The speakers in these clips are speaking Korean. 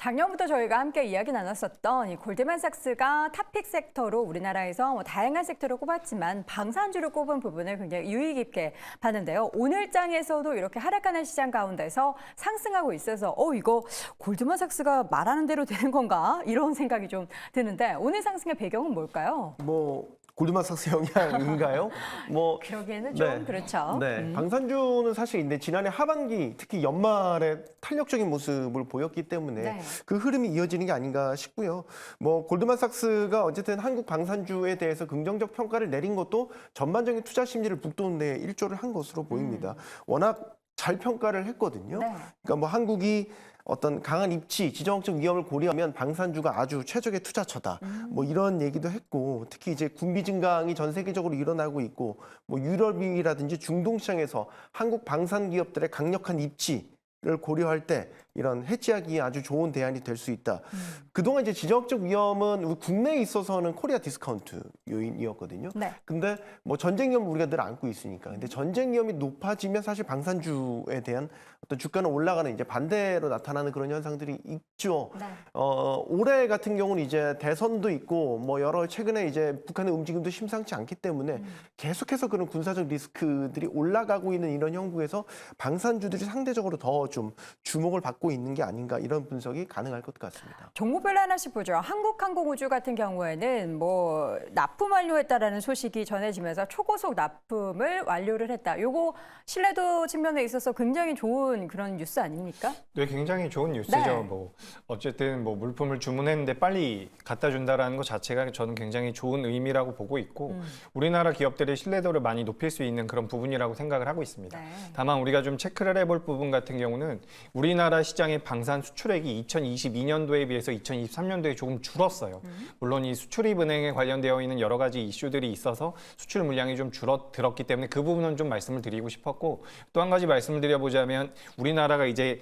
작년부터 저희가 함께 이야기 나눴었던 이 골드만삭스가 탑픽 섹터로 우리나라에서 다양한 섹터를 꼽았지만 방산주를 꼽은 부분을 굉장히 유의 깊게 봤는데요. 오늘 장에서도 이렇게 하락하는 시장 가운데서 상승하고 있어서 이거 골드만삭스가 말하는 대로 되는 건가? 이런 생각이 좀 드는데 오늘 상승의 배경은 뭘까요? 골드만삭스 영향인가요? 그러기에는 좀 그렇죠. 네, 방산주는 사실 근데 지난해 하반기 특히 연말에 탄력적인 모습을 보였기 때문에 그 흐름이 이어지는 게 아닌가 싶고요. 골드만삭스가 어쨌든 한국 방산주에 대해서 긍정적 평가를 내린 것도 전반적인 투자 심리를 북돋는 데 일조를 한 것으로 보입니다. 워낙 잘 평가를 했거든요. 그러니까 한국이 어떤 강한 입지, 지정학적 위험을 고려하면 방산주가 아주 최적의 투자처다. 이런 얘기도 했고, 특히 이제 군비 증강이 전 세계적으로 일어나고 있고, 유럽이라든지 중동 시장에서 한국 방산 기업들의 강력한 입지를 고려할 때 이런 해지하기에 아주 좋은 대안이 될 수 있다. 그동안 이제 지정학적 위험은 국내에 있어서는 코리아 디스카운트 요인이었거든요. 근데 전쟁 위험 우리가 늘 안고 있으니까. 근데 전쟁 위험이 높아지면 사실 방산주에 대한 어떤 주가는 올라가는 이제 반대로 나타나는 그런 현상들이 있죠. 올해 같은 경우는 이제 대선도 있고 여러 최근에 이제 북한의 움직임도 심상치 않기 때문에 계속해서 그런 군사적 리스크들이 올라가고 있는 이런 형국에서 방산주들이 상대적으로 더 좀 주목을 받고 있는 게 아닌가 이런 분석이 가능할 것 같습니다. 종목별로 하나씩 보죠. 한국항공우주 같은 경우에는 납품 완료했다라는 소식이 전해지면서 초고속 납품을 완료를 했다. 요거 신뢰도 측면에 있어서 굉장히 좋은 그런 뉴스 아닙니까? 네, 굉장히 좋은 뉴스죠. 어쨌든 물품을 주문했는데 빨리 갖다 준다라는 것 자체가 저는 굉장히 좋은 의미라고 보고 있고 우리나라 기업들의 신뢰도를 많이 높일 수 있는 그런 부분이라고 생각을 하고 있습니다. 다만 우리가 좀 체크를 해볼 부분 같은 경우는 우리나라 시장의 방산 수출액이 2022년도에 비해서 2023년도에 조금 줄었어요. 물론 이 수출입은행에 관련되어 있는 여러 가지 이슈들이 있어서 수출 물량이 좀 줄어들었기 때문에 그 부분은 좀 말씀을 드리고 싶었고 또 한 가지 말씀을 드려보자면 우리나라가 이제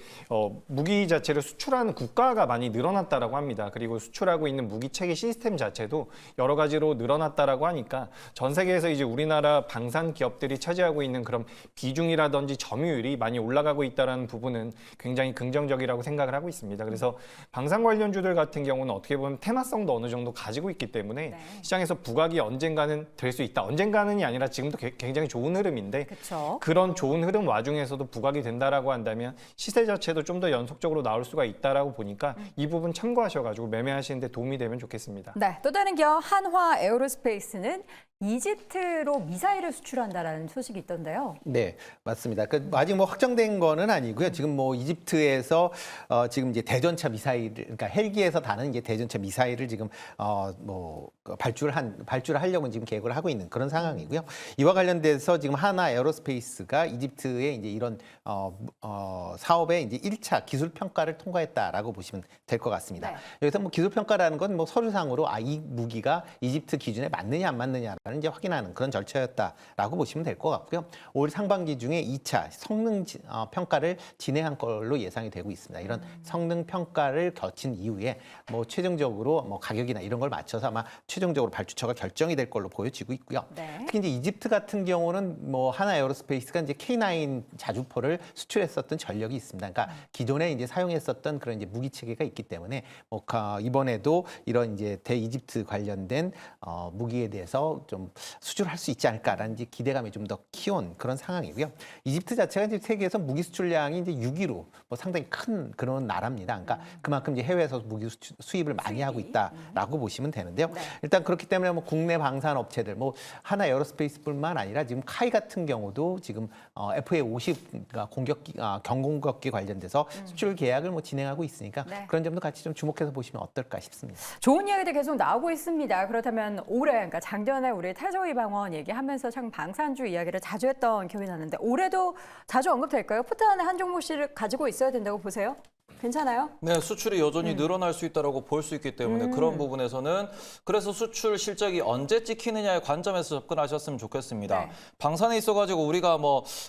무기 자체를 수출하는 국가가 많이 늘어났다라고 합니다. 그리고 수출하고 있는 무기 체계 시스템 자체도 여러 가지로 늘어났다라고 하니까 전 세계에서 이제 우리나라 방산 기업들이 차지하고 있는 그런 비중이라든지 점유율이 많이 올라가고 있다는 부분은 굉장히 긍정적이라고 생각을 하고 있습니다. 그래서 방산 관련주들 같은 경우는 어떻게 보면 테마성도 어느 정도 가지고 있기 때문에 시장에서 부각이 언젠가는 될 수 있다. 언젠가는이 아니라 지금도 굉장히 좋은 흐름인데 그런 좋은 흐름 와중에서도 부각이 된다라고 한다면 시세 자체도 좀 더 연속적으로 나올 수가 있다라고 보니까 이 부분 참고하셔가지고 매매하시는 데 도움이 되면 좋겠습니다. 네, 또 다른 기업 한화 에어로스페이스는 이집트로 미사일을 수출한다라는 소식이 있던데요. 네, 맞습니다. 아직 확정된 거는 아니고요. 지금 이집트에서 지금 이제 대전차 미사일, 그러니까 헬기에서 다는 이제 대전차 미사일을 지금 발주를 하려고 지금 계획을 하고 있는 그런 상황이고요. 이와 관련돼서 지금 하나 에어로스페이스가 이집트의 이제 이런 사업의 이제 1차 기술 평가를 통과했다라고 보시면 될 것 같습니다. 여기서 기술 평가라는 건 서류상으로 이 무기가 이집트 기준에 맞느냐 안 맞느냐 이제 확인하는 그런 절차였다라고 보시면 될 것 같고요. 올 상반기 중에 2차 성능 평가를 진행한 걸로 예상이 되고 있습니다. 이런 성능 평가를 거친 이후에 최종적으로 가격이나 이런 걸 맞춰서 아마 최종적으로 발주처가 결정이 될 걸로 보여지고 있고요. 특히 이제 이집트 같은 경우는 하나 에어로스페이스가 이제 K9 자주포를 수출했었던 전력이 있습니다. 그러니까 기존에 이제 사용했었던 그런 이제 무기 체계가 있기 때문에 이번에도 이런 이제 대이집트 관련된 무기에 대해서 좀 수출할 수 있지 않을까라는 이제 기대감이 좀 더 키운 그런 상황이고요. 이집트 자체가 이제 세계에서 무기 수출량이 이제 6위로 상당히 큰 그런 나라입니다. 그러니까 그만큼 이제 해외에서 무기 수입을 많이 하고 있다라고 보시면 되는데요. 일단 그렇기 때문에 국내 방산 업체들 하나 에어로스페이스뿐만 아니라 지금 카이 같은 경우도 지금 FA50 경공격기 관련돼서 수출 계약을 진행하고 있으니까 그런 점도 같이 좀 주목해서 보시면 어떨까 싶습니다. 좋은 이야기들 계속 나오고 있습니다. 그렇다면 올해, 그러니까 작년에 우리 탈저희 방원 얘기하면서 참 방산주 이야기를 자주 했던 기억이 나는데 올해도 자주 언급될까요? 포트 안에 한 종목씩을 가지고 있어야 된다고 보세요? 괜찮아요? 네, 수출이 여전히 늘어날 수 있다고 볼 수 있기 때문에 그런 부분에서는 그래서 수출 실적이 언제 찍히느냐의 관점에서 접근하셨으면 좋겠습니다. 방산에 있어가지고 우리가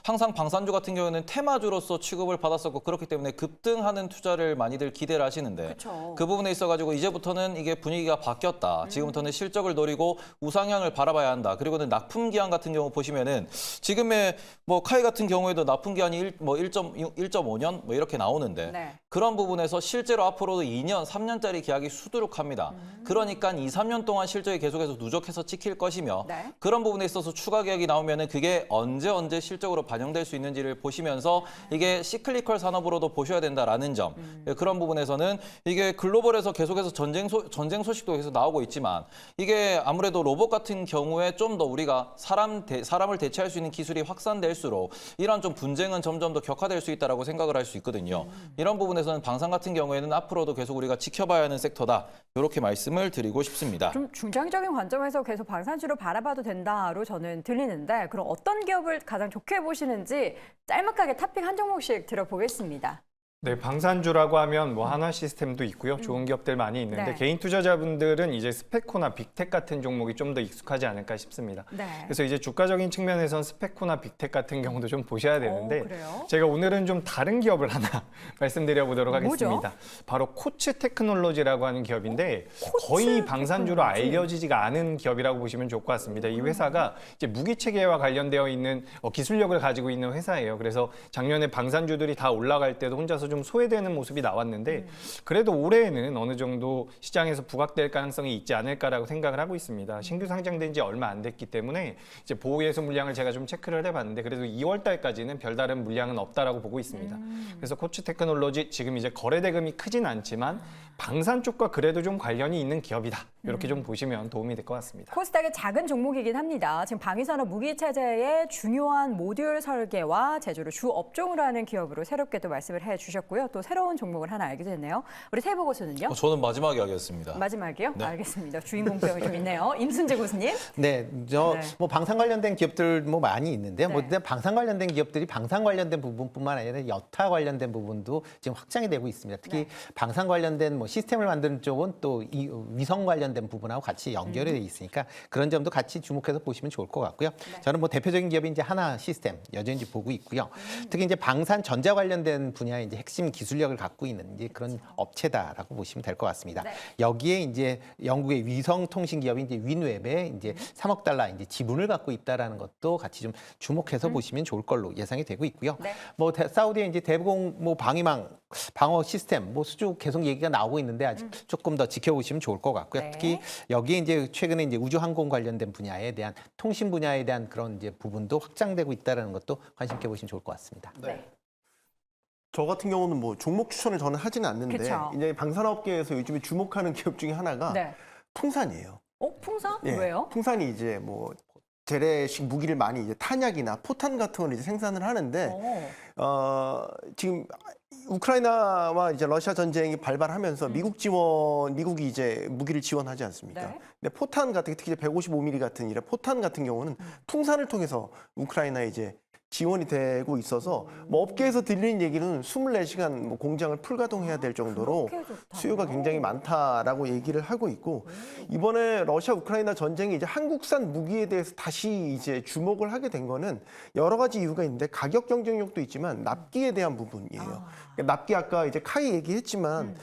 항상 방산주 같은 경우에는 테마주로서 취급을 받았었고 그렇기 때문에 급등하는 투자를 많이들 기대를 하시는데 그 부분에 있어가지고 이제부터는 이게 분위기가 바뀌었다. 지금부터는 실적을 노리고 우상향을 바라봐야 한다. 그리고는 납품 기한 같은 경우 보시면은 지금의 카이 같은 경우에도 납품 기한이 1.5년 이렇게 나오는데 그런 부분에서 실제로 앞으로도 2년, 3년짜리 계약이 수두룩합니다. 그러니까 2, 3년 동안 실적이 계속해서 누적해서 찍힐 것이며 네. 그런 부분에 있어서 추가 계약이 나오면은 그게 언제 실적으로 반영될 수 있는지를 보시면서 이게 시클리컬 산업으로도 보셔야 된다라는 점. 그런 부분에서는 이게 글로벌에서 계속해서 전쟁 소식도 계속 나오고 있지만 이게 아무래도 로봇 같은 경우에 좀 더 우리가 사람을 대체할 수 있는 기술이 확산될수록 이런 좀 분쟁은 점점 더 격화될 수 있다라고 생각을 할 수 있거든요. 이런 부분에서는 방산 같은 경우에는 앞으로도 계속 우리가 지켜봐야 하는 섹터다. 이렇게 말씀을 드리고 싶습니다. 좀 중장기적인 관점에서 계속 방산주를 바라봐도 된다로 저는 들리는데 그럼 어떤 기업을 가장 좋게 보시는지 짤막하게 탑픽 한 종목씩 들어보겠습니다. 네, 방산주라고 하면 뭐 하나 시스템도 있고요. 좋은 기업들 많이 있는데 네. 개인 투자자분들은 이제 스페코나 빅텍 같은 종목이 좀 더 익숙하지 않을까 싶습니다. 네. 그래서 이제 주가적인 측면에선 스페코나 빅텍 같은 경우도 좀 보셔야 되는데 그래요? 제가 오늘은 좀 다른 기업을 하나 말씀드려 보도록 하겠습니다. 바로 코츠 테크놀로지라고 하는 기업인데 거의 방산주로 알려지지가 않은 기업이라고 보시면 좋을 것 같습니다. 이 회사가 이제 무기 체계와 관련되어 있는 기술력을 가지고 있는 회사예요. 그래서 작년에 방산주들이 다 올라갈 때도 혼자서 좀 소외되는 모습이 나왔는데 그래도 올해에는 어느 정도 시장에서 부각될 가능성이 있지 않을까라고 생각을 하고 있습니다. 신규 상장된 지 얼마 안 됐기 때문에 이제 보호예수 물량을 제가 좀 체크를 해봤는데 그래도 2월 달까지는 별다른 물량은 없다라고 보고 있습니다. 그래서 코츠 테크놀로지 지금 이제 거래 대금이 크진 않지만 방산 쪽과 그래도 좀 관련이 있는 기업이다. 이렇게 좀 보시면 도움이 될 것 같습니다. 코스닥의 작은 종목이긴 합니다. 지금 방위산업 무기체제의 중요한 모듈 설계와 제조를 주 업종으로 하는 기업으로 새롭게도 말씀을 해주셨고요. 또 새로운 종목을 하나 알게 됐네요. 우리 세보 고수는요? 저는 마지막에 하겠습니다. 마지막이요? 네. 알겠습니다. 주인공병이 좀 있네요. 임순재 고수님. 네, 뭐 방산 관련된 기업들 뭐 많이 있는데요. 뭐 네. 방산 관련된 기업들이 방산 관련된 부분뿐만 아니라 여타 관련된 부분도 지금 확장이 되고 있습니다. 특히 네. 방산 관련된 뭐 시스템을 만드는 쪽은 또 이 위성 관련된 부분하고 같이 연결이 돼 있으니까 그런 점도 같이 주목해서 보시면 좋을 것 같고요. 저는 뭐 대표적인 기업이 이제 하나 시스템 여전히 보고 있고요. 특히 이제 방산 전자 관련된 분야의 이제 핵심 기술력을 갖고 있는 이제 그런 업체다라고 보시면 될 것 같습니다. 네. 여기에 이제 영국의 위성 통신 기업인 이제 윈웹에 이제 3억 달러 이제 지분을 갖고 있다라는 것도 같이 좀 주목해서 보시면 좋을 걸로 예상이 되고 있고요. 네. 뭐 사우디의 이제 대공 뭐 방위망 방어 시스템 뭐 수주 계속 얘기가 나오고 있는데 아직 조금 더 지켜보시면 좋을 것 같고요. 네. 특히 여기에 이제 최근에 이제 우주 항공 관련된 분야에 대한 통신 분야에 대한 그런 이제 부분도 확장되고 있다라는 것도 관심 있게 보시면 좋을 것 같습니다. 네. 저 같은 경우는 뭐 종목 추천을 저는 하지는 않는데 그쵸. 이제 방산업계에서 요즘에 주목하는 기업 중에 하나가 네. 풍산이에요. 풍산? 예, 왜요? 풍산이 이제 뭐 재래식 무기를 많이 이제 탄약이나 포탄 같은 걸 이제 생산을 하는데 지금 우크라이나와 이제 러시아 전쟁이 발발하면서 미국이 이제 무기를 지원하지 않습니까? 네. 근데 포탄 같은 특히 이제 155mm 같은 이런 포탄 같은 경우는 풍산을 통해서 우크라이나에 이제 지원이 되고 있어서 뭐 업계에서 들리는 얘기는 24시간 뭐 공장을 풀가동해야 될 정도로 그렇게 좋다고요? 수요가 굉장히 많다라고 얘기를 하고 있고 이번에 러시아 우크라이나 전쟁이 이제 한국산 무기에 대해서 다시 이제 주목을 하게 된 거는 여러 가지 이유가 있는데 가격 경쟁력도 있지만 납기에 대한 부분이에요. 그러니까 납기 아까 이제 카이 얘기했지만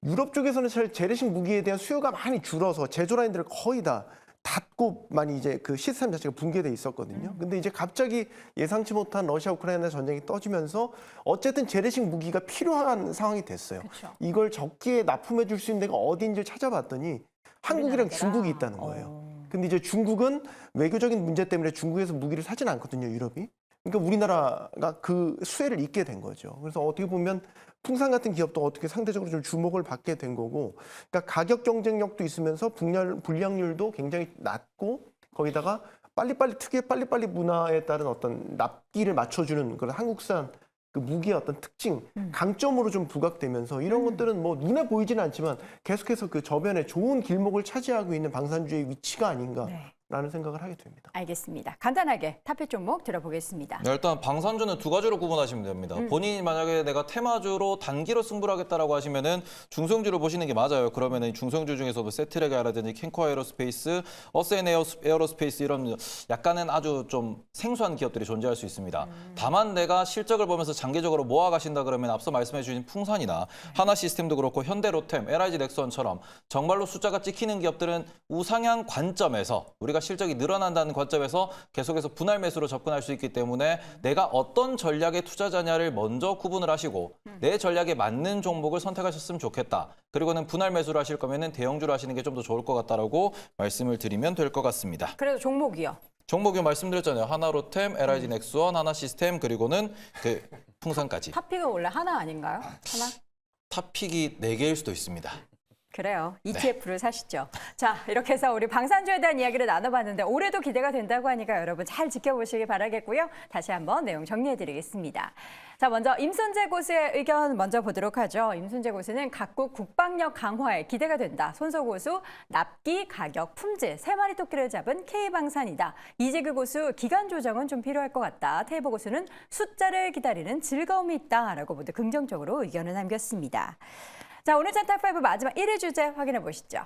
유럽 쪽에서는 재래식 무기에 대한 수요가 많이 줄어서 제조 라인들을 거의 다 닫고 많이 이제 그 시스템 자체가 붕괴돼 있었거든요. 근데 이제 갑자기 예상치 못한 러시아 우크라이나 전쟁이 떠지면서 어쨌든 재래식 무기가 필요한 상황이 됐어요. 그쵸. 이걸 적기에 납품해 줄 수 있는 데가 어디인지 찾아봤더니 한국이랑 우리나라더라. 중국이 있다는 거예요. 근데 이제 중국은 외교적인 문제 때문에 중국에서 무기를 사진 않거든요, 유럽이. 그러니까 우리나라가 그 수혜를 잇게 된 거죠. 그래서 어떻게 보면 풍산 같은 기업도 어떻게 상대적으로 좀 주목을 받게 된 거고, 그러니까 가격 경쟁력도 있으면서 불량률도 굉장히 낮고 거기다가 특유의 빨리빨리 문화에 따른 어떤 납기를 맞춰주는 그런 한국산 그 무기의 어떤 특징, 강점으로 좀 부각되면서 이런 것들은 뭐 눈에 보이지는 않지만 계속해서 그 저변에 좋은 길목을 차지하고 있는 방산주의 위치가 아닌가. 네. 라는 생각을 하게 됩니다. 알겠습니다. 간단하게 탑픽 종목 들어보겠습니다. 네, 일단 방산주는 두 가지로 구분하시면 됩니다. 본인이 만약에 내가 테마주로 단기로 승부를 하겠다라고 하시면은 중소형주를 보시는 게 맞아요. 그러면은 중소형주 중에서도 세트레가라든지 캔코 에어로스페이스, 어센 에어로스페이스 이런 약간은 아주 좀 생소한 기업들이 존재할 수 있습니다. 다만 내가 실적을 보면서 장기적으로 모아가신다 그러면 앞서 말씀해 주신 풍산이나 하나시스템도 그렇고 현대로템, LIG 넥스원처럼 정말로 숫자가 찍히는 기업들은 우상향 관점에서 우리가 우리가 실적이 늘어난다는 관점에서 계속해서 분할 매수로 접근할 수 있기 때문에 내가 어떤 전략의 투자자냐를 먼저 구분을 하시고 내 전략에 맞는 종목을 선택하셨으면 좋겠다. 그리고는 분할 매수를 하실 거면은 대형주로 하시는 게 좀 더 좋을 것 같다라고 말씀을 드리면 될 것 같습니다. 그래도 종목이요. 종목이 말씀드렸잖아요. 하나로템, LIG 넥스원, 하나시스템 그리고는 그 풍산까지. 탑픽은 원래 하나 아닌가요? 하나? 탑픽이 4개일 수도 있습니다. 그래요. ETF를 사시죠. 자, 이렇게 해서 우리 방산주에 대한 이야기를 나눠봤는데 올해도 기대가 된다고 하니까 여러분 잘 지켜보시기 바라겠고요. 다시 한번 내용 정리해드리겠습니다. 자, 먼저 임순재 고수의 의견 먼저 보도록 하죠. 임순재 고수는 각국 국방력 강화에 기대가 된다. 손소 고수, 납기, 가격, 품질, 3마리 토끼를 잡은 K방산이다. 이재규 고수, 기간 조정은 좀 필요할 것 같다. 태보 고수는 숫자를 기다리는 즐거움이 있다라고 모두 긍정적으로 의견을 남겼습니다. 자, 오늘 짠탑5 마지막 1위 주제 확인해 보시죠.